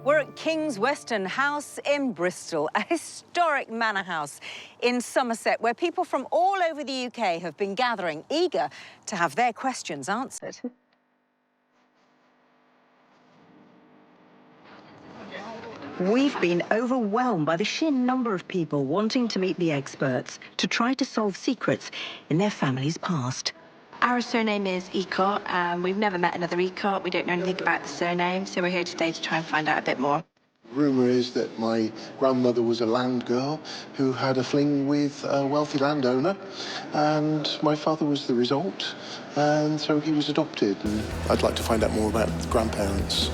We're at King's Western House in Bristol, a historic manor house in Somerset, where people from all over the UK have been gathering, eager to have their questions answered. We've been overwhelmed by the sheer number of people wanting to meet the experts to try to solve secrets in their family's past. Our surname is Ecott, and we've never met another Ecott. We don't know anything about the surname, so we're here today to try and find out a bit more. Rumour is that my grandmother was a land girl who had a fling with a wealthy landowner, and my father was the result, and so he was adopted. And I'd like to find out more about the grandparents.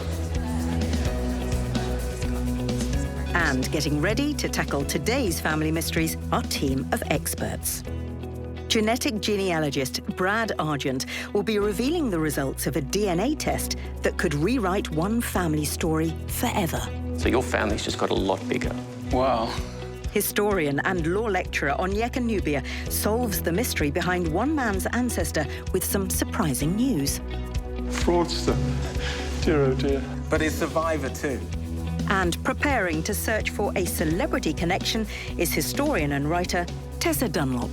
And getting ready to tackle today's family mysteries, our team of experts. Genetic genealogist Brad Argent will be revealing the results of a DNA test that could rewrite one family story forever. So your family's just got a lot bigger. Wow. Historian and law lecturer Onyeka Nubia solves the mystery behind one man's ancestor with some surprising news. Fraudster. Dear, oh dear. But a survivor too. And preparing to search for a celebrity connection is historian and writer Tessa Dunlop.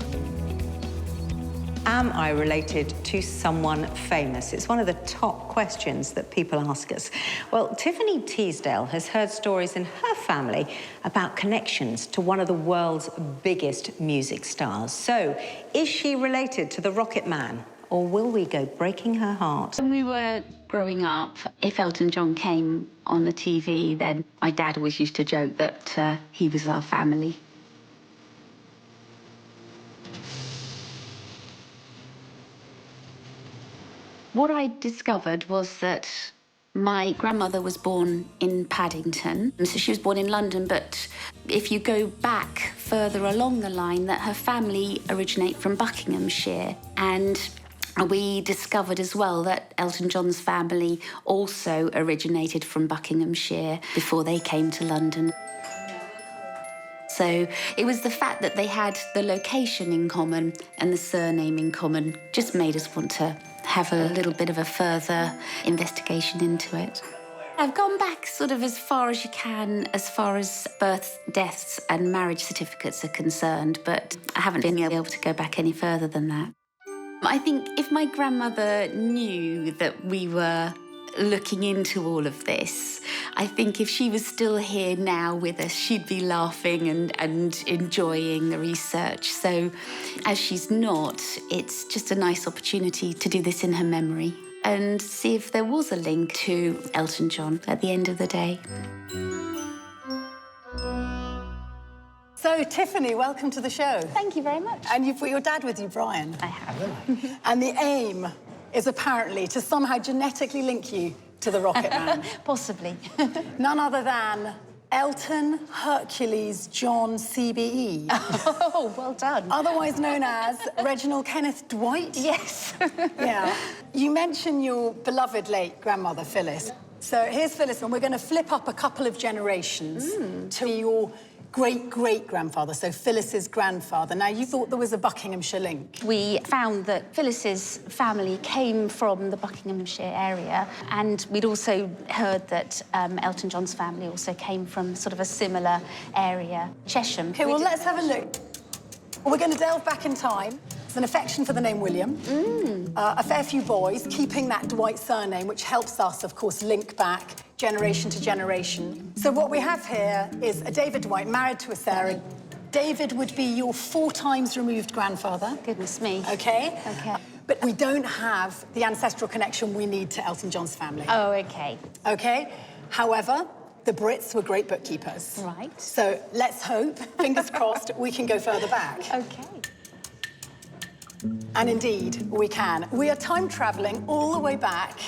Am I related to someone famous? It's one of the top questions that people ask us. Well, Tiffany Teasdale has heard stories in her family about connections to one of the world's biggest music stars. So, is she related to the Rocket Man, or will we go breaking her heart? When we were growing up, if Elton John came on the TV, then my dad always used to joke that he was our family. What I discovered was that my grandmother was born in Paddington, so she was born in London, but if you go back further along the line, that her family originate from Buckinghamshire, and we discovered as well that Elton John's family also originated from Buckinghamshire before they came to London. So it was the fact that they had the location in common and the surname in common just made us want to have a little bit of a further investigation into it. I've gone back sort of as far as you can, as far as births, deaths and marriage certificates are concerned, but I haven't been able to go back any further than that. I think if my grandmother knew that we were looking into all of this, I think if she was still here now with us, she'd be laughing and enjoying the research. So as she's not, it's just a nice opportunity to do this in her memory and see if there was a link to Elton John at the end of the day. So, Tiffany, welcome to the show. Thank you very much. And you've got your dad with you, Brian. I have. And the aim is apparently to somehow genetically link you to the Rocket Man. Possibly. None other than Elton Hercules John CBE. Oh, well done. Otherwise known as Reginald Kenneth Dwight. Yes. Yeah. You mentioned your beloved late grandmother, Phyllis. So here's Phyllis, and we're going to flip up a couple of generations to your great-great-grandfather, so Phyllis's grandfather. Now, you thought there was a Buckinghamshire link. We found that Phyllis's family came from the Buckinghamshire area, and we'd also heard that Elton John's family also came from sort of a similar area, Chesham. OK, well, let's have a look. We're going to delve back in time. There's an affection for the name William, a fair few boys, keeping that Dwight surname, which helps us, of course, link back generation to generation. So what we have here is a David Dwight married to a Sarah. David would be your 4 times removed grandfather. Goodness me. OK? OK. But we don't have the ancestral connection we need to Elton John's family. Oh, OK. OK? However, the Brits were great bookkeepers. Right. So let's hope, fingers crossed, we can go further back. OK. And indeed, we can. We are time-travelling all the way back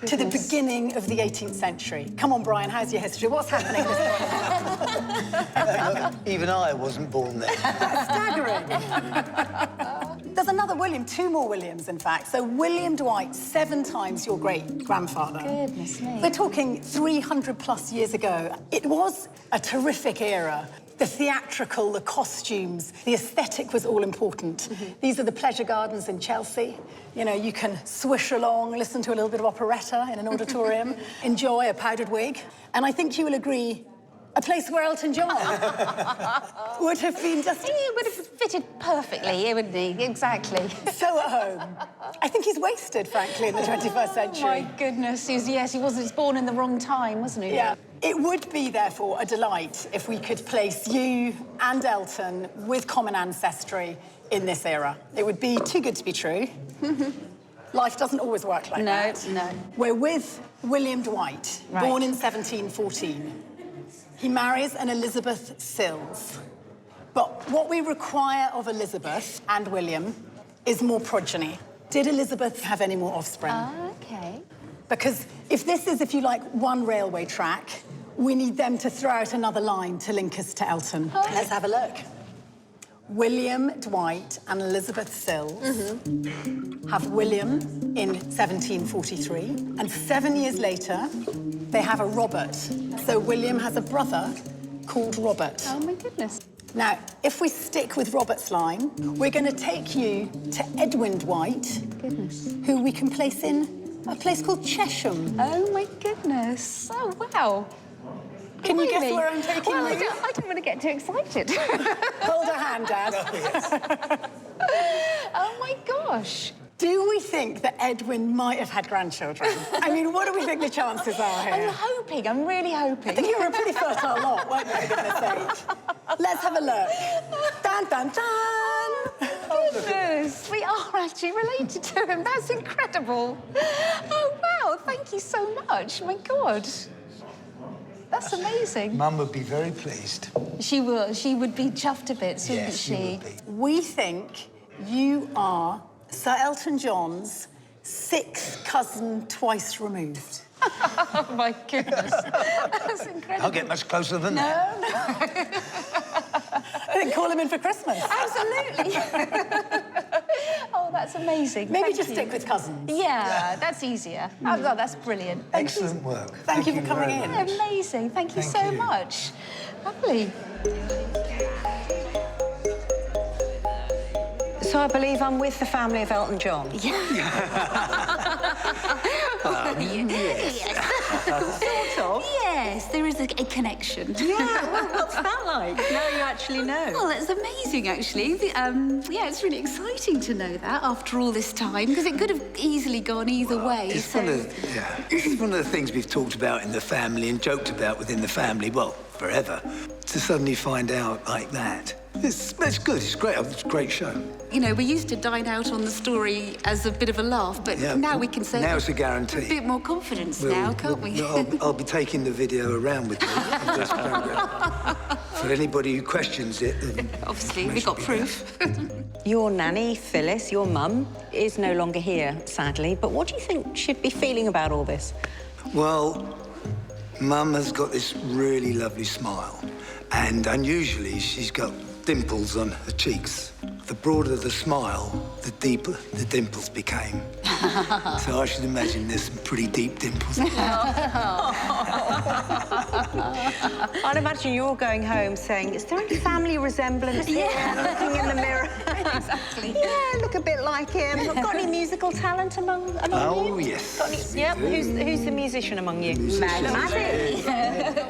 to the beginning of the 18th century. Come on, Brian, how's your history? What's happening this morning? Even I wasn't born then. Staggering. There's another William, 2 more Williams, in fact. So William Dwight, 7 times your great-grandfather. Goodness me. We're talking 300+ years ago. It was a terrific era. The theatrical, the costumes, the aesthetic was all important. These are the pleasure gardens in Chelsea. You know, you can swish along, listen to a little bit of operetta in an auditorium, enjoy a powdered wig. And I think you will agree, a place where Elton John would have been just... He would have fitted perfectly, wouldn't he? Exactly. so at home. I think he's wasted, frankly, in the 21st century. Oh, my goodness. He was born in the wrong time, wasn't he? Yeah. It would be, therefore, a delight if we could place you and Elton with common ancestry in this era. It would be too good to be true. Life doesn't always work like that. No. We're with William Dwight, born in 1714. He marries an Elizabeth Sills. But what we require of Elizabeth and William is more progeny. Did Elizabeth have any more offspring? OK. Because if this is, if you like, one railway track, we need them to throw out another line to link us to Elton. Oh. Let's have a look. William Dwight and Elizabeth Sills have William in 1743, and 7 years later, they have a Robert. So William has a brother called Robert. Oh, my goodness. Now, if we stick with Robert's line, we're going to take you to Edwin Dwight, who we can place in a place called Chesham. Oh, my goodness. Oh, wow. Can you guess where I'm taking well, you? I don't want to get too excited. Hold a hand, Dad. Oh, my gosh. Do we think that Edwin might have had grandchildren? I mean, what do we think the chances are here? I'm really hoping. I think you were a pretty fertile lot, weren't you, at this age? Let's have a look. Dun, dun, dun! Goodness, we are actually related to him. That's incredible. Oh, wow, thank you so much. My God. That's amazing. Mum would be very pleased. She will. She would be chuffed a bit, wouldn't Yes, she? she would be. We think you are Sir Elton John's 6th cousin twice removed. Oh, my goodness. That's incredible. I'll get much closer than that. I think call him in for Christmas. Absolutely. Oh, that's amazing. Maybe Thank just you. stick with cousins. Yeah, that's easier. Oh, that's brilliant. Excellent work. Thank you for coming very in. much. Amazing. Thank you Thank so you. much. Lovely. So I believe I'm with the family of Elton John. Yes. Sort of. Yes, there is a connection. Yeah, well, what's that like? Now you actually know. Well, it's amazing, actually. Yeah, it's really exciting to know that after all this time, because it could have easily gone either way. It's one of the things we've talked about in the family and joked about within the family, well, forever. To suddenly find out like that, it's good, it's great, it's a great show. You know, we used to dine out on the story as a bit of a laugh, but now we can say... Now it's a guarantee. A bit more confidence now, can't we? I'll be taking the video around with me of this programme. For anybody who questions it... Obviously, we got proof. Your nanny, Phyllis, your mum, is no longer here, sadly. But what do you think she'd be feeling about all this? Well, Mum has got this really lovely smile. And unusually, she's got dimples on her cheeks. The broader the smile, the deeper the dimples became. So I should imagine there's some pretty deep dimples. I'd imagine you're going home saying, is there any family resemblance here? Looking in the mirror. Exactly. Yeah, look a bit like him. Got any musical talent among you? Oh, yes. Got any... Yep. Who's the musician among you? Maddie.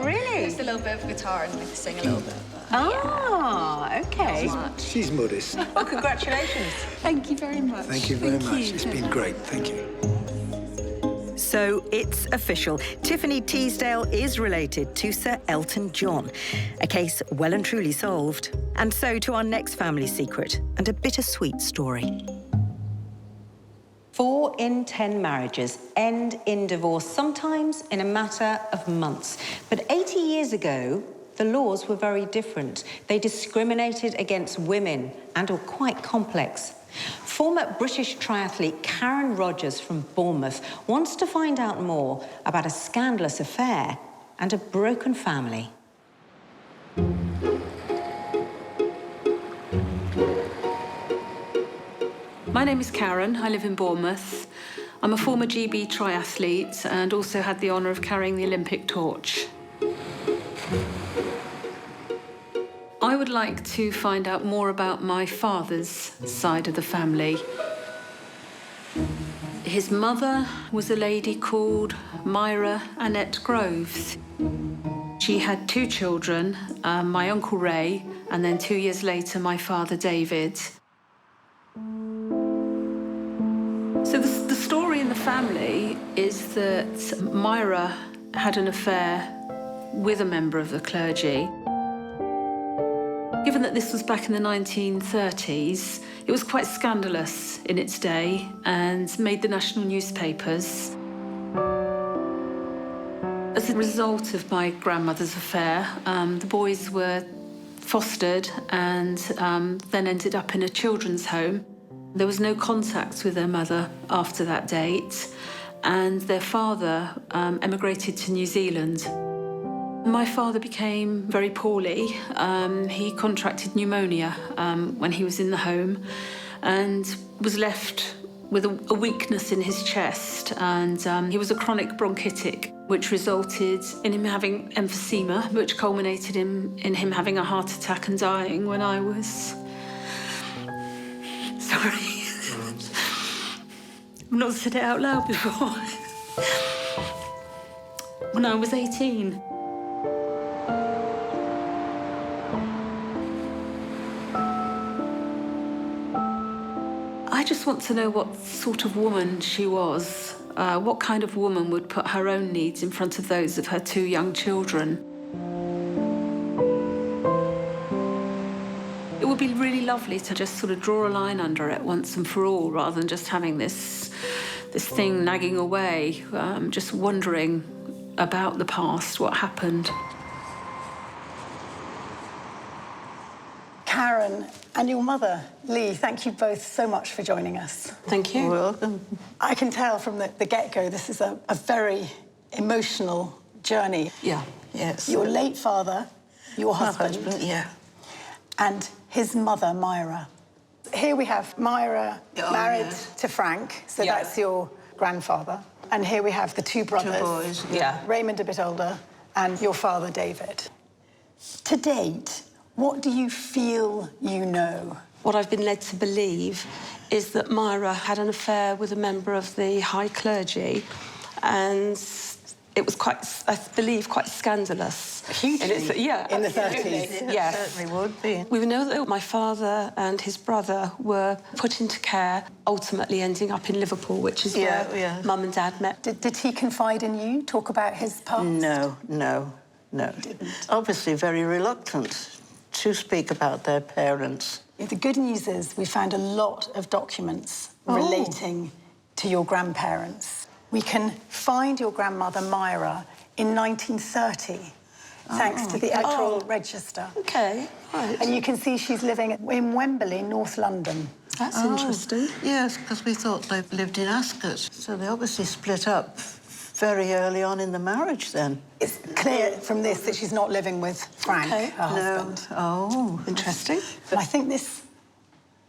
Really? Just a little bit of guitar and we can sing a little bit. Ah, okay. She's modest. Well, congratulations. Thank you very much. Thank you very much. It's been great. Thank you. So it's official. Tiffany Teasdale is related to Sir Elton John. A case well and truly solved. And so to our next family secret and a bittersweet story. 4 in 10 marriages end in divorce, sometimes in a matter of months. But 80 years ago, the laws were very different. They discriminated against women and were quite complex. Former British triathlete Caron Rogers from Bournemouth wants to find out more about a scandalous affair and a broken family. My name is Caron. I live in Bournemouth. I'm a former GB triathlete and also had the honour of carrying the Olympic torch. I would like to find out more about my father's side of the family. His mother was a lady called Myra Annette Groves. She had 2 children, my Uncle Ray, and then 2 years later, my father David. So the story in the family is that Myra had an affair with a member of the clergy. Given that this was back in the 1930s, it was quite scandalous in its day and made the national newspapers. As a result of my grandmother's affair, the boys were fostered and then ended up in a children's home. There was no contact with their mother after that date, and their father emigrated to New Zealand. My father became very poorly. He contracted pneumonia when he was in the home and was left with a weakness in his chest, and he was a chronic bronchitic, which resulted in him having emphysema, which culminated in him having a heart attack and dying when I was... Sorry. I've not said it out loud before. When I was 18. I just want to know what sort of woman she was. What kind of woman would put her own needs in front of those of her 2 young children? It would be really lovely to just sort of draw a line under it once and for all, rather than just having this thing nagging away, just wondering about the past, what happened. Caron and your mother, Lee, thank you both so much for joining us. Thank you. You're welcome. I can tell from the get-go this is a very emotional journey. Yeah. Yes. Your late father, your husband, yeah. and his mother, Myra. Here we have Myra married to Frank, so that's your grandfather. And here we have the 2 brothers, 2 boys, Raymond a bit older, and your father, David. To date, what do you feel you know? What I've been led to believe is that Myra had an affair with a member of the high clergy, and it was quite, I believe, quite scandalous. Hugely? In the 30s. Yes. It certainly would be. We know that my father and his brother were put into care, ultimately ending up in Liverpool, which is where Mum and Dad met. Did he confide in you, talk about his past? No. Obviously very reluctant to speak about their parents. The good news is we found a lot of documents relating to your grandparents. We can find your grandmother, Myra, in 1930, thanks to the Electoral Register. OK, right. And you can see she's living in Wembley, North London. That's interesting. Yes, because we thought they lived in Ascot. So they obviously split up very early on in the marriage, then. It's clear from this that she's not living with Frank, her husband. Oh, interesting. But I think this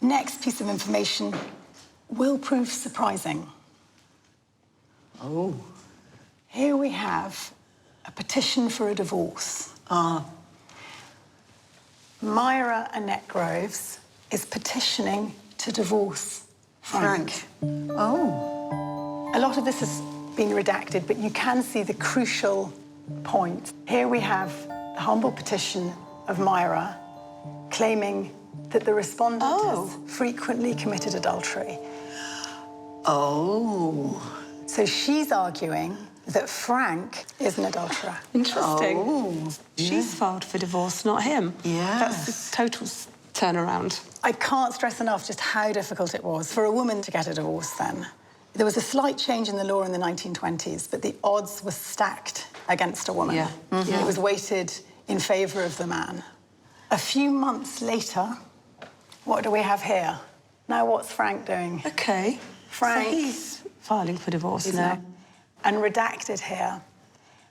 next piece of information will prove surprising. Oh. Here we have a petition for a divorce. Myra Annette Groves is petitioning to divorce Frank. Oh. A lot of this has been redacted, but you can see the crucial point. Here we have the humble petition of Myra claiming that the respondent has frequently committed adultery. Oh. So she's arguing that Frank is an adulterer. Interesting. Oh. She's filed for divorce, not him. Yes. That's the total turnaround. I can't stress enough just how difficult it was for a woman to get a divorce then. There was a slight change in the law in the 1920s, but the odds were stacked against a woman. It was weighted in favour of the man. A few months later, what do we have here? Now, what's Frank doing? OK. Frank... So he's filing for divorce now. And redacted here,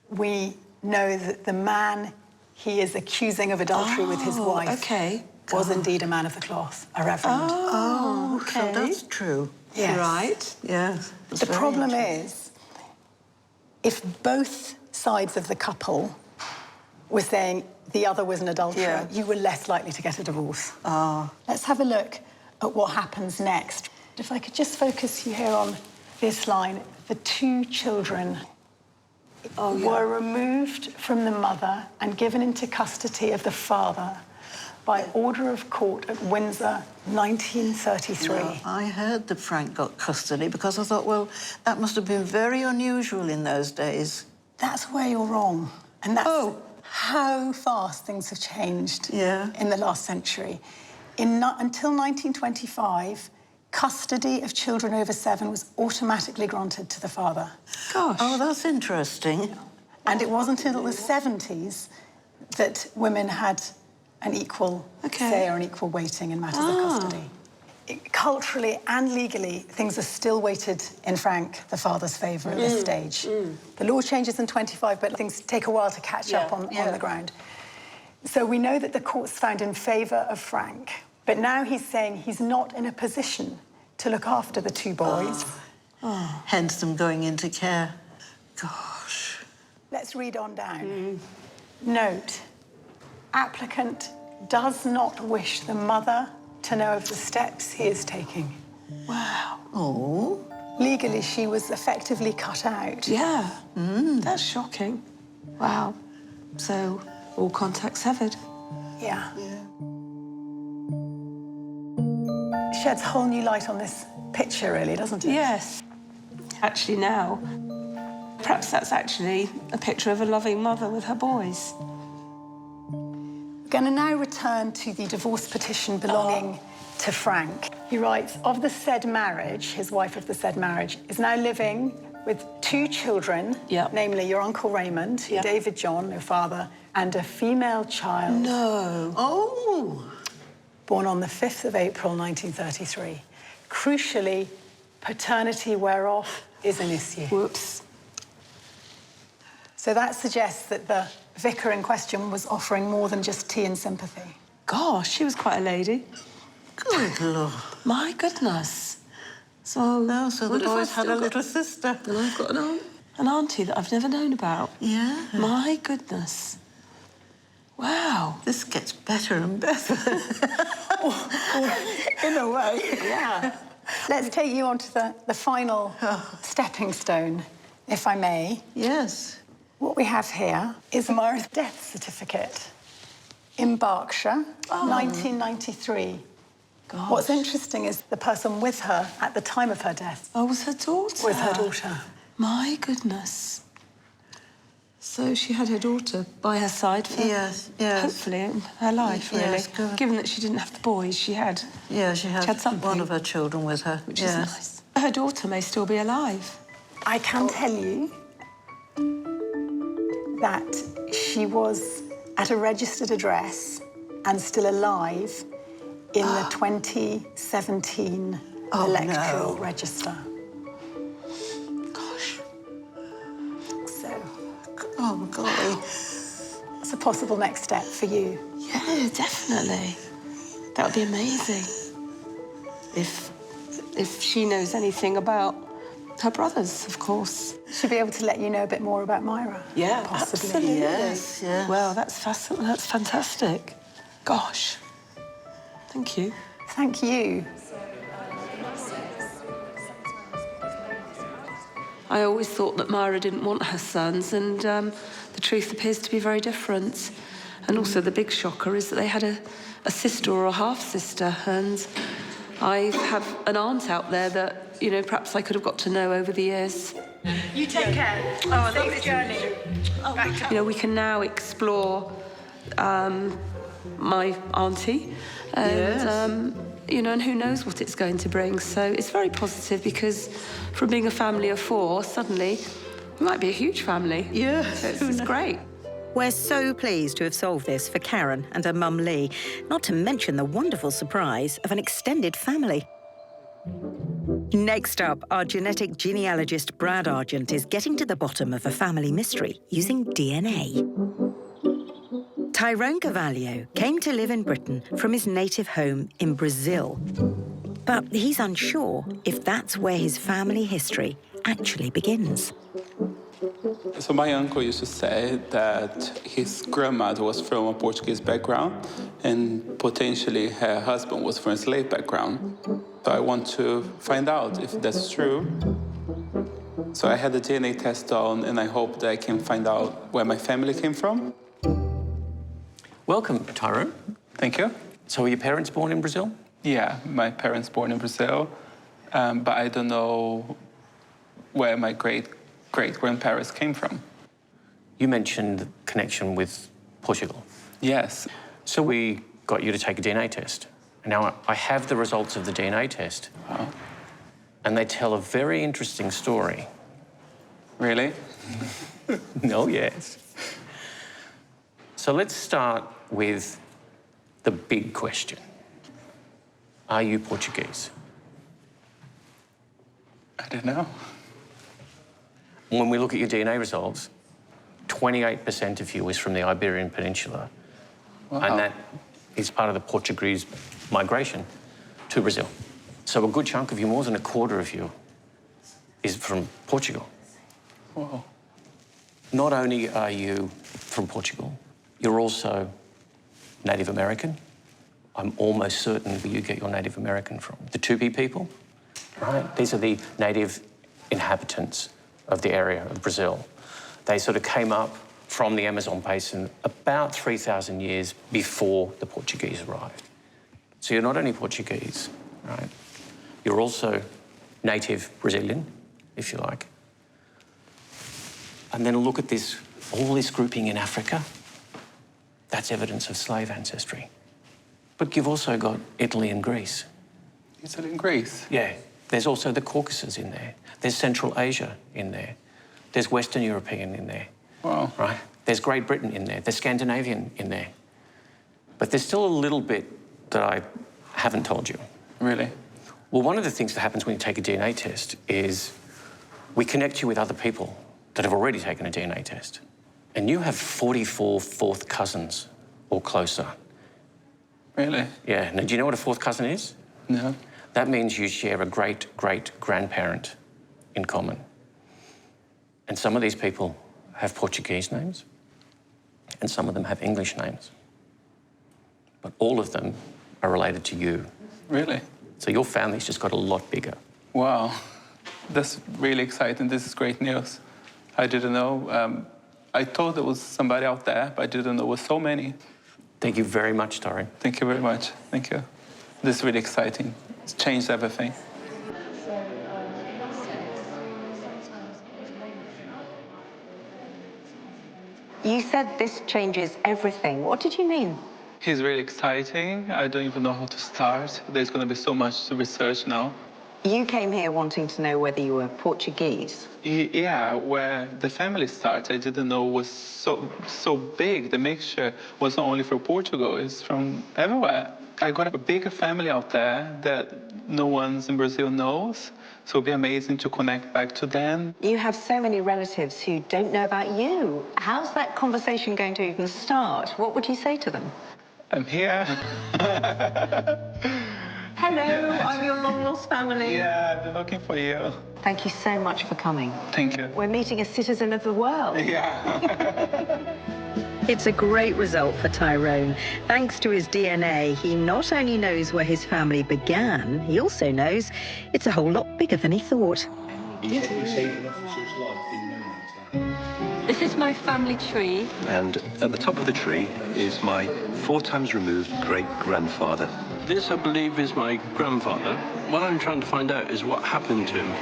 we know that the man he is accusing of adultery with his wife... OK. was indeed a man of the cloth, a reverend. Oh, okay. So that's true. Yes. Right. Yes. The problem is, if both sides of the couple were saying the other was an adulterer, you were less likely to get a divorce. Let's have a look at what happens next. If I could just focus you here on this line. The 2 children were removed from the mother and given into custody of the father by order of court at Windsor, 1933. Well, I heard that Frank got custody because I thought, well, that must have been very unusual in those days. That's where you're wrong. And that's how fast things have changed in the last century. Until 1925, custody of children over 7 was automatically granted to the father. Gosh. Oh, that's interesting. And it wasn't until the 70s that women had an equal say or an equal weighting in matters of custody. Culturally and legally, things are still weighted in Frank, the father's favour at this stage. The law changes in 25, but things take a while to catch up on the ground. So we know that the courts found in favour of Frank, but now he's saying he's not in a position to look after the 2 boys. Hence them going into care. Gosh. Let's read on down. Note, applicant does not wish the mother to know of the steps he is taking. Wow. Oh. Legally, she was effectively cut out. Yeah. That's shocking. Wow. So, all contact severed. Yeah. Sheds a whole new light on this picture, really, doesn't it? Yes. Actually, now, perhaps that's actually a picture of a loving mother with her boys. We're going to now return to the divorce petition belonging to Frank. He writes, of the said marriage, his wife of the said marriage, is now living with 2 children, namely your Uncle Raymond, David John, your father, and a female child. No. Oh. Born on the 5th of April, 1933. Crucially, paternity whereof is an issue. Whoops. So that suggests that the vicar in question was offering more than just tea and sympathy. Gosh, she was quite a lady. Good Lord. My goodness. So, so the boys had a little sister. And I've got an auntie that I've never known about. Yeah. My goodness. Wow. This gets better and better. In a way. Yeah. Let's take you on to the final stepping stone, if I may. Yes. What we have here is Myra's death certificate in Berkshire, 1993. Gosh. What's interesting is the person with her at the time of her death. Oh, was her daughter? Was her daughter. My goodness. So she had her daughter by her side for hopefully her life, really. Yes, good. Given that she didn't have the boys, she had. Yeah, she had something. One of her children with her, which is nice. Her daughter may still be alive. I can tell you that she was at a registered address and still alive in the 2017 electoral register. Gosh. So. Oh, golly. It's a possible next step for you. Yeah, definitely. That would be amazing. If she knows anything about her brothers, of course. She'll be able to let you know a bit more about Myra. Yeah, possibly. absolutely. Yes, yes. Well, that's fascinating. That's fantastic. Gosh. Thank you. Thank you. I always thought that Myra didn't want her sons, and the truth appears to be very different. And also the big shocker is that they had a sister or a half-sister, and I have an aunt out there that, you know, perhaps I could have got to know over the years. You take care. Safe journey. You know, we can now explore my auntie, and you know, and who knows what it's going to bring. So it's very positive because from being a family of 4, suddenly we might be a huge family. Yeah, so it's great. We're so pleased to have solved this for Caron and her mum Lee, not to mention the wonderful surprise of an extended family. Next up, our genetic genealogist Brad Argent is getting to the bottom of a family mystery using DNA. Tyrone Carvalho came to live in Britain from his native home in Brazil. But he's unsure if that's where his family history actually begins. So my uncle used to say that his grandmother was from a Portuguese background and potentially her husband was from a slave background. So I want to find out if that's true. So I had the DNA test done and I hope that I can find out where my family came from. Welcome, Tyrone. Thank you. So were your parents born in Brazil? Yeah, my parents born in Brazil, but I don't know where my great-grandparents came from. You mentioned the connection with Portugal. Yes. So we got you to take a DNA test. Now, I have the results of the DNA test. Oh. And they tell a very interesting story. Really? No, yes. So let's start with the big question. Are you Portuguese? I don't know. When we look at your DNA results, 28% of you is from the Iberian Peninsula. Wow. And that is part of the Portuguese migration to Brazil. So a good chunk of you, more than a quarter of you, is from Portugal. Wow. Not only are you from Portugal, you're also Native American. I'm almost certain where you get your Native American from. The Tupi people, right? These are the native inhabitants of the area of Brazil. They sort of came up from the Amazon basin about 3,000 years before the Portuguese arrived. So you're not only Portuguese, right? You're also native Brazilian, if you like. And then look at this, all this grouping in Africa. That's evidence of slave ancestry. But you've also got Italy and Greece. Italy and Greece? Yeah. There's also the Caucasus in there. There's Central Asia in there. There's Western European in there. Wow. Right? There's Great Britain in there. There's Scandinavian in there. But there's still a little bit that I haven't told you. Really? Well, one of the things that happens when you take a DNA test is we connect you with other people that have already taken a DNA test. And you have 44 fourth cousins or closer. Really? Yeah. Now, do you know what a fourth cousin is? No. That means you share a great-great-grandparent in common. And some of these people have Portuguese names, and some of them have English names. But all of them are related to you. Really? So your family's just got a lot bigger. Wow. That's really exciting. This is great news. I didn't know. I thought there was somebody out there, but I didn't know there was so many. Thank you very much, Tyrone. Thank you very much. Thank you. This is really exciting. It's changed everything. You said this changes everything. What did you mean? It's really exciting. I don't even know how to start. There's going to be so much to research now. You came here wanting to know whether you were Portuguese. Yeah, where the family started, I didn't know was so big. The mixture was not only from Portugal, it's from everywhere. I got a bigger family out there that no one in Brazil knows. So it'd be amazing to connect back to them. You have so many relatives who don't know about you. How's that conversation going to even start? What would you say to them? I'm here. Hello, I'm your long-lost family. Yeah, I've been looking for you. Thank you so much for coming. Thank you. We're meeting a citizen of the world. Yeah. It's a great result for Tyrone. Thanks to his DNA, he not only knows where his family began, he also knows it's a whole lot bigger than he thought. This is my family tree. And at the top of the tree is my 4 times removed great-grandfather. This, I believe, is my grandfather. What I'm trying to find out is what happened to him.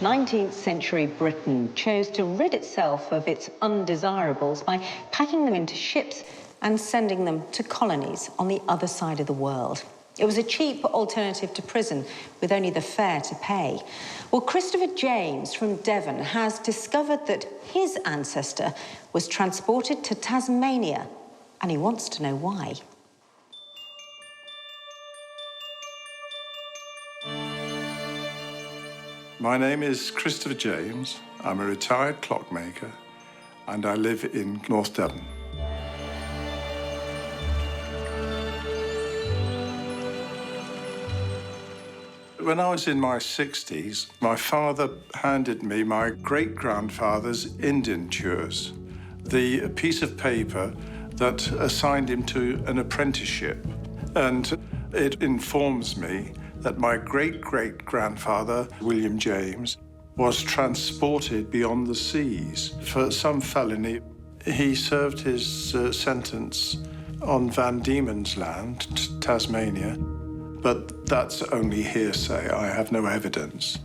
19th century Britain chose to rid itself of its undesirables by packing them into ships and sending them to colonies on the other side of the world. It was a cheap alternative to prison, with only the fare to pay. Well, Christopher James from Devon has discovered that his ancestor was transported to Tasmania, and he wants to know why. My name is Christopher James. I'm a retired clockmaker. and I live in North Devon. When I was in my 60s, my father handed me my great-grandfather's indentures, the piece of paper that assigned him to an apprenticeship. And it informs me that my great-great-grandfather, William James, was transported beyond the seas for some felony. He served his sentence on Van Diemen's Land, Tasmania, but that's only hearsay. I have no evidence.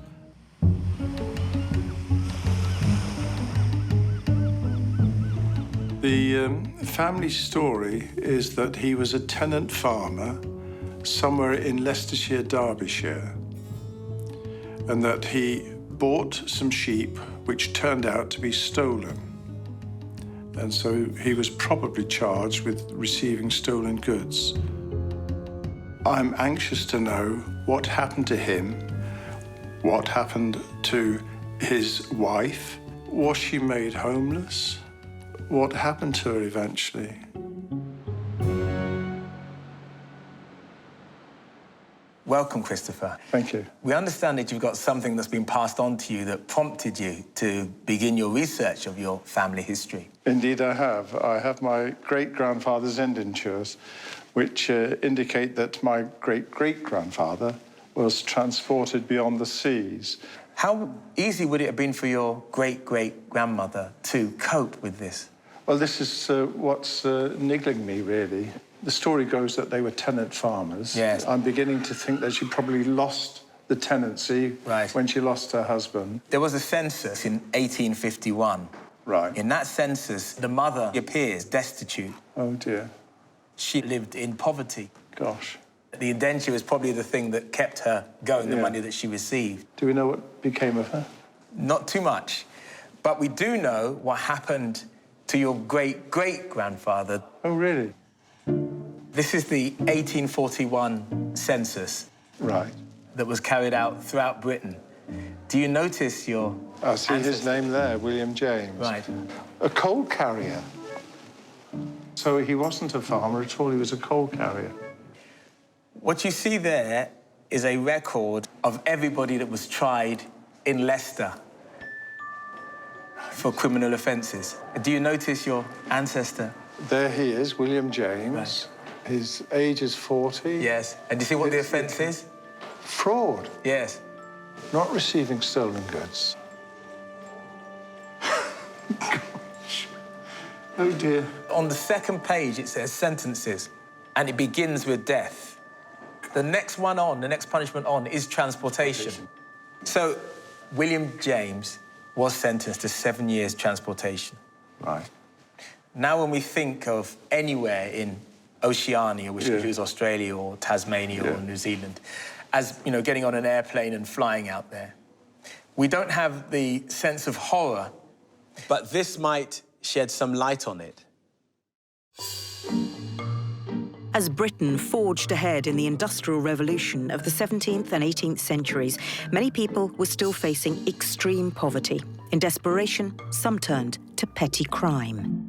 The family story is that he was a tenant farmer somewhere in Leicestershire, Derbyshire, and that he bought some sheep which turned out to be stolen. And so he was probably charged with receiving stolen goods. I'm anxious to know what happened to him, what happened to his wife. Was she made homeless? What happened to her eventually? Welcome, Christopher. Thank you. We understand that you've got something that's been passed on to you that prompted you to begin your research of your family history. Indeed, I have. I have my great-grandfather's indentures, which indicate that my great-great-grandfather was transported beyond the seas. How easy would it have been for your great-great-grandmother to cope with this? Well, this is what's niggling me, really. The story goes that they were tenant farmers. Yes. I'm beginning to think that she probably lost the tenancy when she lost her husband. There was a census in 1851. Right. In that census, the mother appears destitute. Oh, dear. She lived in poverty. Gosh. The indenture was probably the thing that kept her going, the money that she received. Do we know what became of her? Not too much. But we do know what happened to your great-great-grandfather. Oh, really? This is the 1841 census. Right. That was carried out throughout Britain. Do you notice your I see his name there, William James. Right. A coal carrier. So he wasn't a farmer at all, he was a coal carrier. What you see there is a record of everybody that was tried in Leicester for criminal offences. Do you notice your ancestor? There he is, William James. Right. His age is 40. Yes. And do you see what the offence is? Fraud. Yes. Not receiving stolen goods. Gosh. Oh, dear. On the second page, it says sentences, and it begins with death. The next one on, the next punishment on, is transportation. So, William James was sentenced to 7 years transportation. Right. Now, when we think of anywhere in Oceania, which includes Australia or Tasmania or New Zealand, as, you know, getting on an airplane and flying out there, we don't have the sense of horror, but this might shed some light on it. As Britain forged ahead in the Industrial Revolution of the 17th and 18th centuries, many people were still facing extreme poverty. In desperation, some turned to petty crime.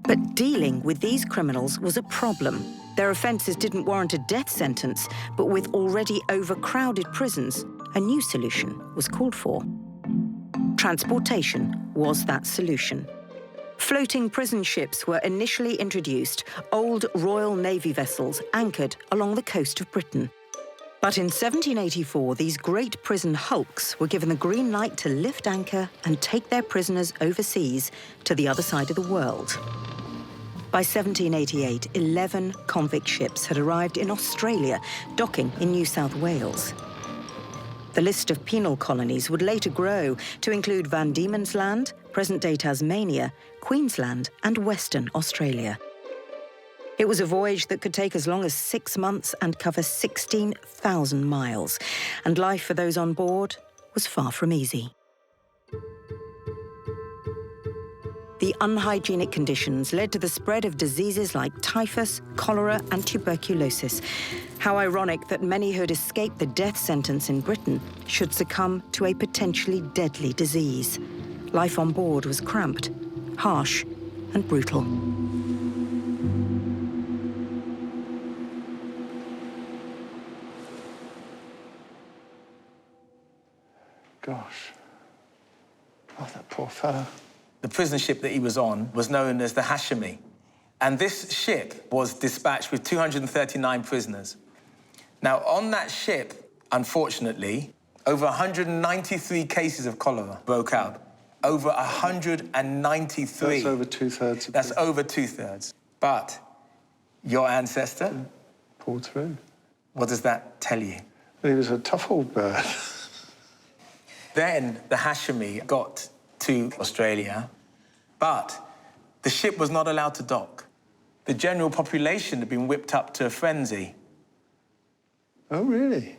But dealing with these criminals was a problem. Their offences didn't warrant a death sentence, but with already overcrowded prisons, a new solution was called for. Transportation was that solution. Floating prison ships were initially introduced, old Royal Navy vessels anchored along the coast of Britain. But in 1784, these great prison hulks were given the green light to lift anchor and take their prisoners overseas to the other side of the world. By 1788, 11 convict ships had arrived in Australia, docking in New South Wales. The list of penal colonies would later grow to include Van Diemen's Land, present-day Tasmania, Queensland, and Western Australia. It was a voyage that could take as long as 6 months and cover 16,000 miles, and life for those on board was far from easy. The unhygienic conditions led to the spread of diseases like typhus, cholera, and tuberculosis. How ironic that many who had escaped the death sentence in Britain should succumb to a potentially deadly disease. Life on board was cramped, harsh and brutal. Gosh. Oh, that poor fella. The prison ship that he was on was known as the Hashemi. And this ship was dispatched with 239 prisoners. Now, on that ship, unfortunately, over 193 cases of cholera broke out. Over 193. That's over two-thirds. That's over two-thirds. But your ancestor pulled through. What does that tell you? He was a tough old bird. Then the Hashemi got to Australia, but the ship was not allowed to dock. The general population had been whipped up to a frenzy. Oh, really?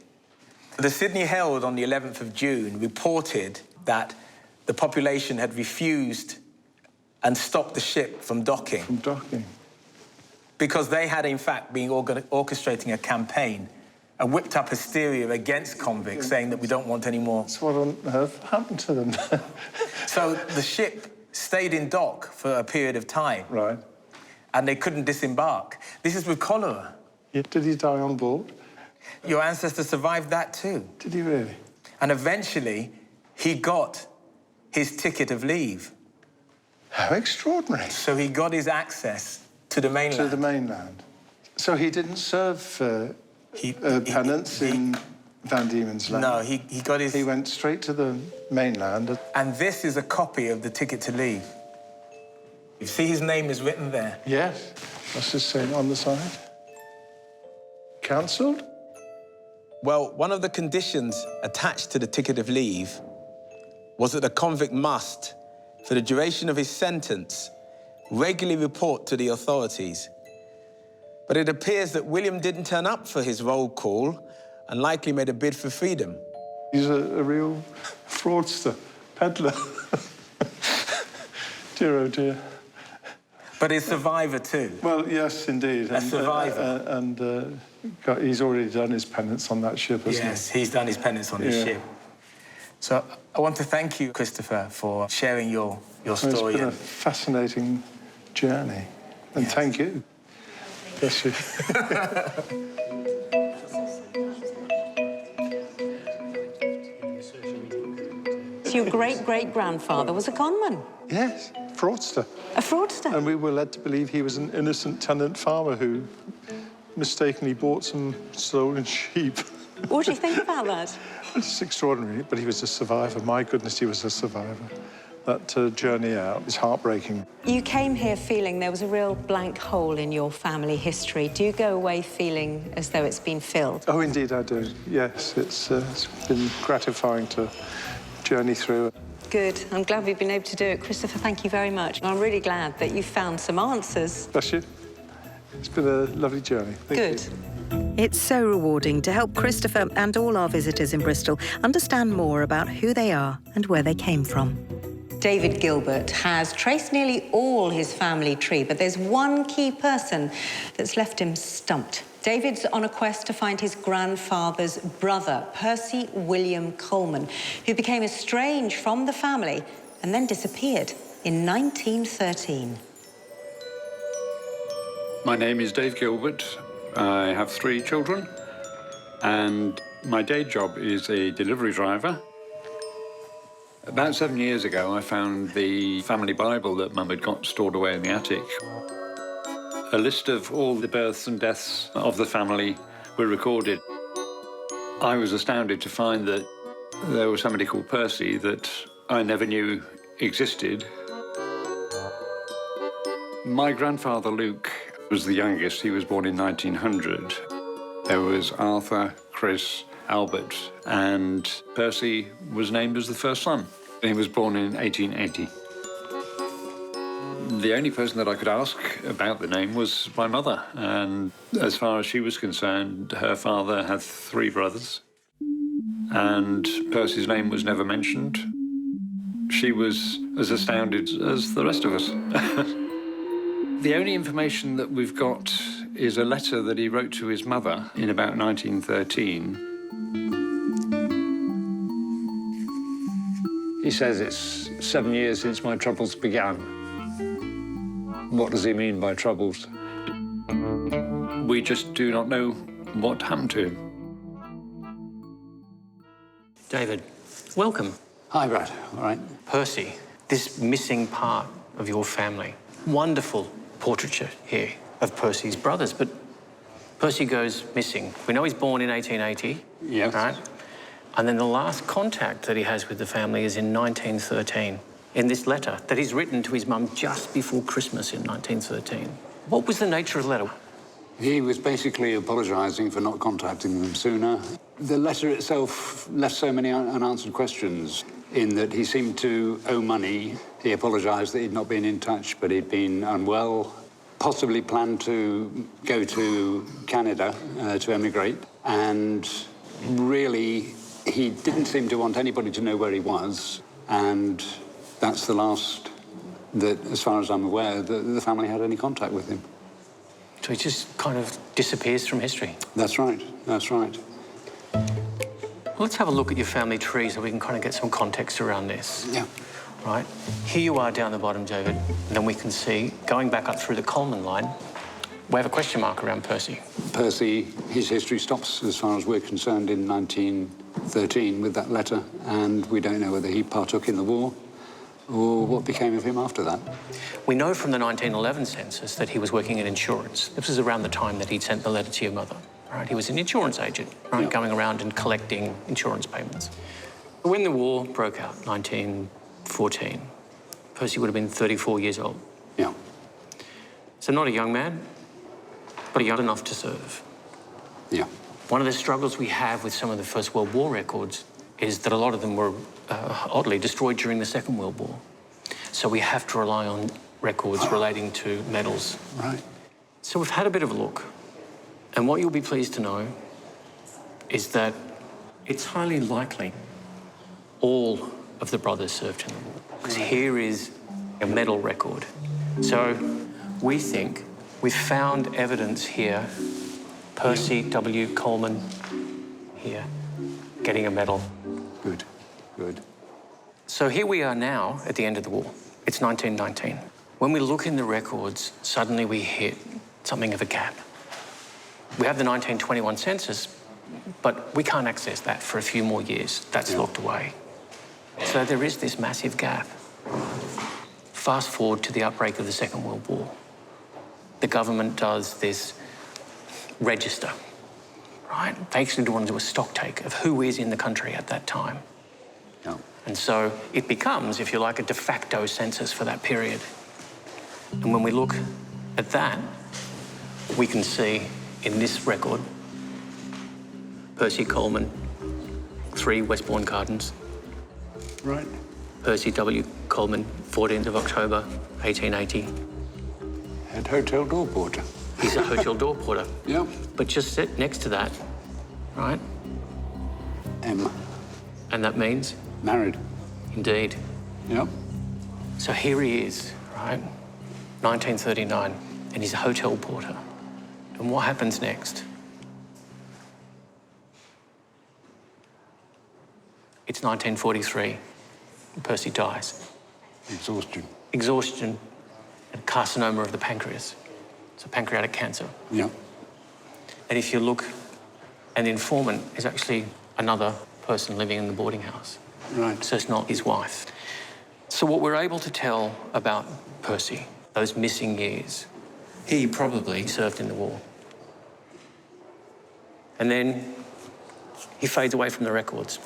The Sydney Herald on the 11th of June reported that the population had refused and stopped the ship from docking. From docking? Because they had, in fact, been orchestrating a campaign, a whipped-up hysteria against convicts, saying that we don't want any more. So what on earth happened to them? So the ship stayed in dock for a period of time. Right. And they couldn't disembark. This is with cholera. Yeah, did he die on board? Your ancestor survived that too. Did he really? And eventually, he got his ticket of leave. How extraordinary. So he got his access to the mainland. To the mainland. So he didn't serve penance in Van Diemen's Land? No, he got his... He went straight to the mainland. And this is a copy of the ticket to leave. You see his name is written there? Yes. What's this saying on the side? Cancelled? Well, one of the conditions attached to the ticket of leave was that a convict must, for the duration of his sentence, regularly report to the authorities. But it appears that William didn't turn up for his roll call and likely made a bid for freedom. He's a real fraudster, peddler. Dear, oh dear. But he's a survivor too. Well, yes, indeed. A survivor. He's already done his penance on that ship, hasn't he? Yes, he's done his penance on his ship. So I want to thank you, Christopher, for sharing your story. It's been a fascinating journey. And thank you. Bless you. So your great-great-grandfather was a conman? Yes, fraudster. A fraudster? And we were led to believe he was an innocent tenant farmer who mistakenly bought some stolen sheep. What do you think about that? It's extraordinary, but he was a survivor. My goodness, he was a survivor. That journey out is heartbreaking. You came here feeling there was a real blank hole in your family history. Do you go away feeling as though it's been filled? Oh, indeed I do, yes. It's been gratifying to journey through. Good. I'm glad we've been able to do it. Christopher, thank you very much. I'm really glad that you found some answers. Bless you. It's been a lovely journey. Thank you. It's so rewarding to help Christopher and all our visitors in Bristol understand more about who they are and where they came from. David Gilbert has traced nearly all his family tree, but there's one key person that's left him stumped. David's on a quest to find his grandfather's brother, Percy William Coleman, who became estranged from the family and then disappeared in 1913. My name is Dave Gilbert. I have 3 children, and my day job is a delivery driver. About 7 years ago, I found the family Bible that Mum had got stored away in the attic. A list of all the births and deaths of the family were recorded. I was astounded to find that there was somebody called Percy that I never knew existed. My grandfather, Luke, was the youngest. He was born in 1900. There was Arthur, Chris, Albert, and Percy was named as the first son. He was born in 1880. The only person that I could ask about the name was my mother, and as far as she was concerned, her father had 3 brothers, and Percy's name was never mentioned. She was as astounded as the rest of us. The only information that we've got is a letter that he wrote to his mother in about 1913. He says it's 7 years since my troubles began. What does he mean by troubles? We just do not know what happened to him. David, welcome. Hi, Brad. All right. Percy, this missing part of your family. Wonderful portraiture here of Percy's brothers, but Percy goes missing. We know he's born in 1880. Yes. Right? And then the last contact that he has with the family is in 1913, in this letter that he's written to his mum just before Christmas in 1913. What was the nature of the letter? He was basically apologising for not contacting them sooner. The letter itself left so many unanswered questions in that he seemed to owe money. He apologised that he'd not been in touch, but he'd been unwell, possibly planned to go to Canada to emigrate, and really he didn't seem to want anybody to know where he was, and that's the last that, as far as I'm aware, the family had any contact with him. So he just kind of disappears from history? That's right, that's right. Well, let's have a look at your family tree so we can kind of get some context around this. Yeah. Right. Here you are down the bottom, David, and then we can see, going back up through the Coleman line, we have a question mark around Percy. Percy, his history stops, as far as we're concerned, in 1913 with that letter, and we don't know whether he partook in the war or what became of him after that. We know from the 1911 census that he was working in insurance. This was around the time that he'd sent the letter to your mother. Right? He was an insurance agent, right, Yeah. going around and collecting insurance payments. But when the war broke out, 1914, Percy would have been 34 years old. Yeah. So not a young man, but young enough to serve. Yeah. One of the struggles we have with some of the First World War records is that a lot of them were, oddly, destroyed during the Second World War. So we have to rely on records relating to medals. Right. So we've had a bit of a look. And what you'll be pleased to know is that it's highly likely all of the brothers served in the war. Because here is a medal record. So we think we've found evidence here. Percy W. Coleman here, getting a medal. Good, good. So here we are now at the end of the war. It's 1919. When we look in the records, suddenly we hit something of a gap. We have the 1921 census, but we can't access that for a few more years. That's locked away. So there is this massive gap. Fast forward to the outbreak of the Second World War. The government does this register, right? They actually want to do a stock take of who is in the country at that time. Yeah. And so it becomes, if you like, a de facto census for that period. And when we look at that, we can see in this record, Percy Coleman, 3 Westbourne Gardens. Right. Percy W. Coleman, 14th of October, 1880. Head hotel door porter. He's a hotel door porter. Yeah. But just sit next to that, right? M. And that means? Married. Indeed. Yeah. So here he is, right? 1939, and he's a hotel porter. And what happens next? It's 1943. Percy dies. Exhaustion. Exhaustion and carcinoma of the pancreas. So pancreatic cancer. Yeah. And if you look, an informant is actually another person living in the boarding house. Right. So it's not his wife. So what we're able to tell about Percy, those missing years, he probably served in the war. And then he fades away from the records.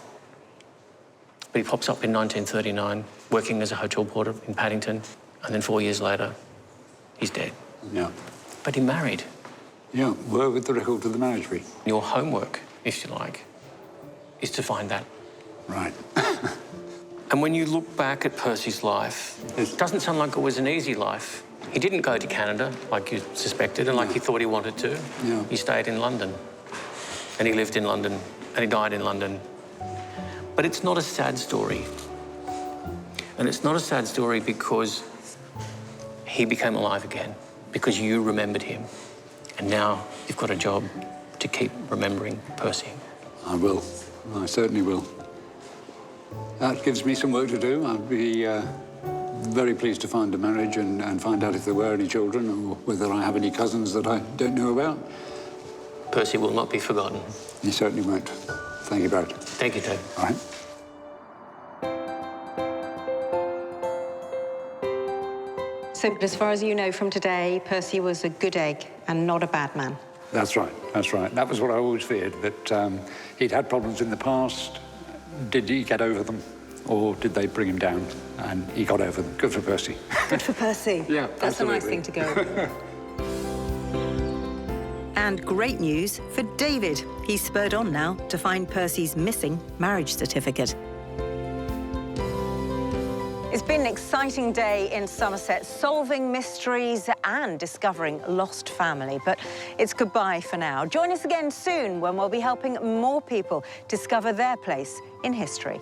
But he pops up in 1939, working as a hotel porter in Paddington, and then 4 years later, he's dead. Yeah. But he married. Yeah. Where would the record of the marriage be? Your homework, if you like, is to find that. Right. And when you look back at Percy's life, it doesn't sound like it was an easy life. He didn't go to Canada like you suspected and like he thought he wanted to. Yeah. He stayed in London. And he lived in London, and he died in London. But it's not a sad story. And it's not a sad story because he became alive again, because you remembered him. And now you've got a job to keep remembering Percy. I will. I certainly will. That gives me some work to do. I'll be very pleased to find a marriage and find out if there were any children or whether I have any cousins that I don't know about. Percy will not be forgotten. He certainly won't. Thank you, Barrett. Thank you, Joe. All right. So, as far as you know from today, Percy was a good egg and not a bad man. That's right, that's right. That was what I always feared, that he'd had problems in the past. Did he get over them, or did they bring him down? And he got over them. Good for Percy. Good for Percy. Yeah, That's absolutely. a nice thing to go. And great news for David. He's spurred on now to find Percy's missing marriage certificate. It's been an exciting day in Somerset, solving mysteries and discovering lost family. But it's goodbye for now. Join us again soon when we'll be helping more people discover their place in history.